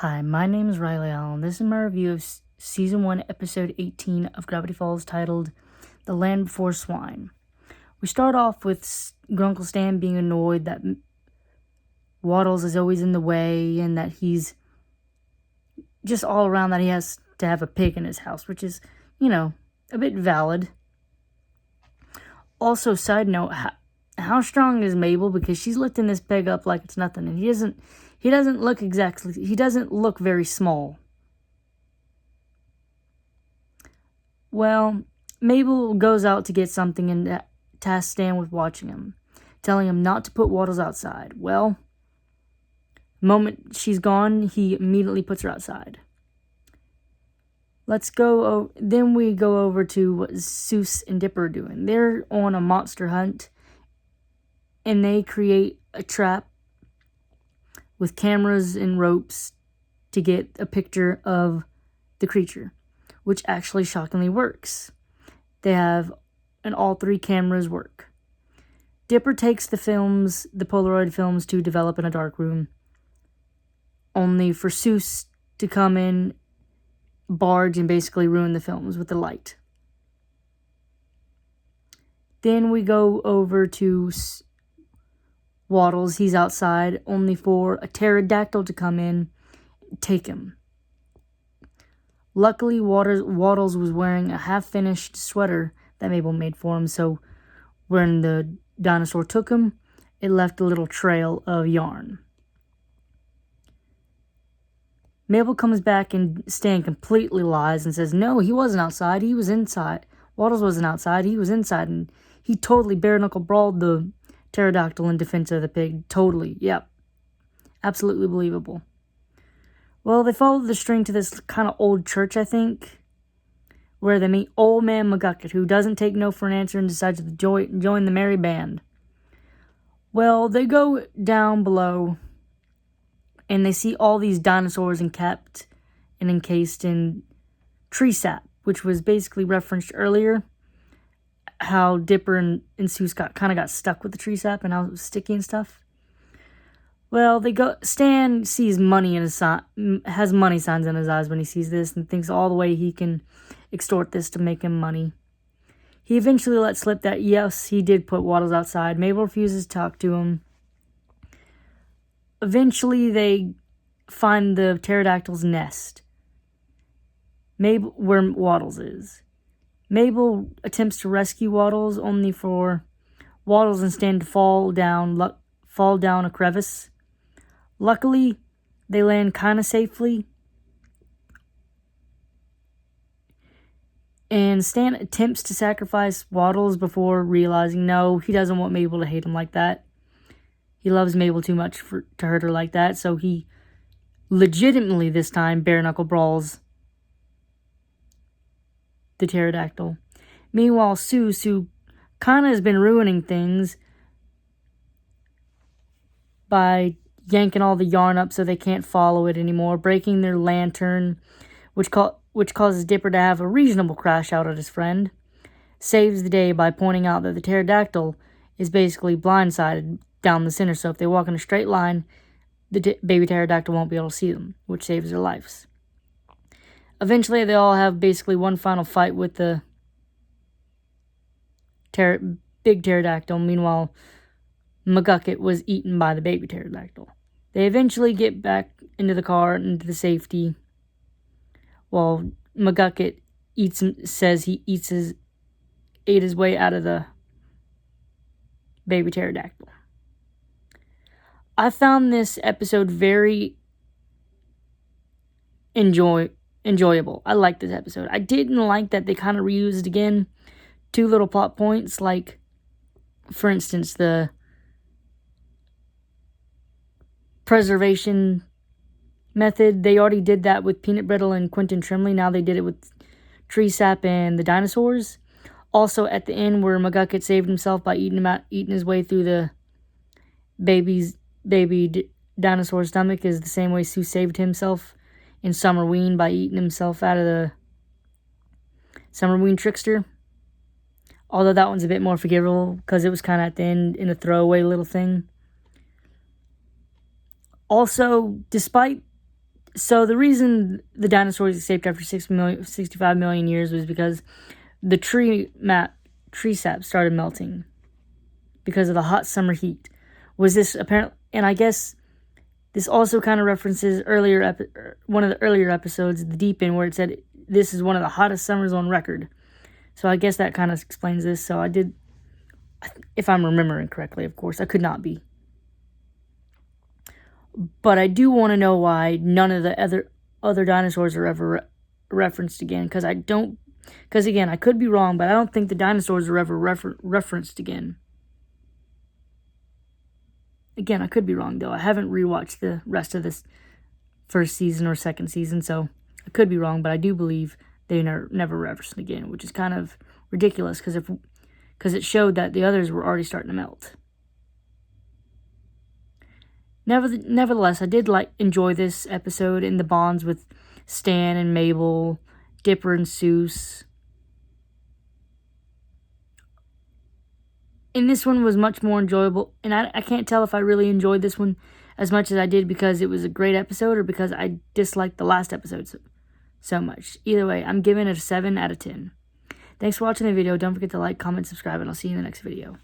Hi, my name is Riley Allen. This is my review of Season 1, Episode 18 of Gravity Falls, titled The Land Before Swine. We start off with Grunkle Stan being annoyed that Waddles is always in the way and that he's just all around that he has to have a pig in his house, which is, a bit valid. Also, side note, how strong is Mabel? Because she's lifting this pig up like it's nothing, and he doesn't look very small. Well, Mabel goes out to get something and tasks Stan with watching him, telling him not to put Waddles outside. Well, the moment she's gone, he immediately puts her outside. Then we go over to what Seuss and Dipper are doing. They're on a monster hunt, and they create a trap with cameras and ropes to get a picture of the creature, which actually shockingly works. And all three cameras work. Dipper takes the Polaroid films to develop in a dark room, only for Seuss to come in, barge, and basically ruin the films with the light. Then we go over to Waddles. He's outside, only for a pterodactyl to come in and take him. Luckily, Waddles was wearing a half-finished sweater that Mabel made for him, so when the dinosaur took him, it left a little trail of yarn. Mabel comes back and Stan completely lies and says, no, he wasn't outside, he was inside. Waddles wasn't outside, he was inside, and he totally bare-knuckle brawled the pterodactyl in defense of the pig. Totally, yep. Absolutely believable. Well, they follow the string to this kind of old church, I think, where they meet Old Man McGucket, who doesn't take no for an answer and decides to join the merry band. Well, they go down below, and they see all these dinosaurs kept and encased in tree sap, which was basically referenced earlier, how Dipper and Seuss got stuck with the tree sap and how it was sticky and stuff. Well, Stan sees money has money signs in his eyes when he sees this and thinks all the way he can extort this to make him money. He eventually lets slip that, yes, he did put Waddles outside. Mabel refuses to talk to him. Eventually, they find the pterodactyl's nest, where Waddles is. Mabel attempts to rescue Waddles, only for Waddles and Stan to fall down a crevice. Luckily, they land kind of safely, and Stan attempts to sacrifice Waddles before realizing, no, he doesn't want Mabel to hate him like that. He loves Mabel too much to hurt her like that, so he legitimately this time bare-knuckle brawls the pterodactyl. Meanwhile, Seuss, who kind of has been ruining things by yanking all the yarn up so they can't follow it anymore, breaking their lantern, which causes Dipper to have a reasonable crash out at his friend, saves the day by pointing out that the pterodactyl is basically blindsided down the center, so if they walk in a straight line, the baby pterodactyl won't be able to see them, which saves their lives. Eventually, they all have basically one final fight with the big pterodactyl. Meanwhile, McGucket was eaten by the baby pterodactyl. They eventually get back into the car, into the safety, while McGucket says he ate his way out of the baby pterodactyl. I found this episode very enjoyable. I liked this episode. I didn't like that they kind of reused again 2 little plot points, like, for instance, the preservation method. They already did that with Peanut Brittle and Quentin Trimley. Now they did it with tree sap and the dinosaurs. Also, at the end, where McGucket saved himself by eating his way through the baby dinosaur's stomach, is the same way Sue saved himself in Summerween by eating himself out of the Summerween trickster. Although that one's a bit more forgivable because it was kind of at the end in a throwaway little thing. Also, despite So the reason the dinosaurs escaped after 65 million years was because the tree sap started melting because of the hot summer heat. Was this apparent? And I guess this also kind of references one of the earlier episodes, The Deep End, where it said this is one of the hottest summers on record. So I guess that kind of explains this. So I did, if I'm remembering correctly, of course, I could not be. But I do want to know why none of the other dinosaurs are ever referenced again. Because again, I could be wrong, but I don't think the dinosaurs are ever referenced again. Again, I could be wrong, though. I haven't rewatched the rest of this first season or second season, so I could be wrong, but I do believe they never referenced again, which is kind of ridiculous because it showed that the others were already starting to melt. Nevertheless, I did enjoy this episode and the bonds with Stan and Mabel, Dipper and Seuss. And this one was much more enjoyable, and I can't tell if I really enjoyed this one as much as I did because it was a great episode or because I disliked the last episode so much. Either way, I'm giving it a 7 out of 10. Thanks for watching the video. Don't forget to like, comment, subscribe, and I'll see you in the next video.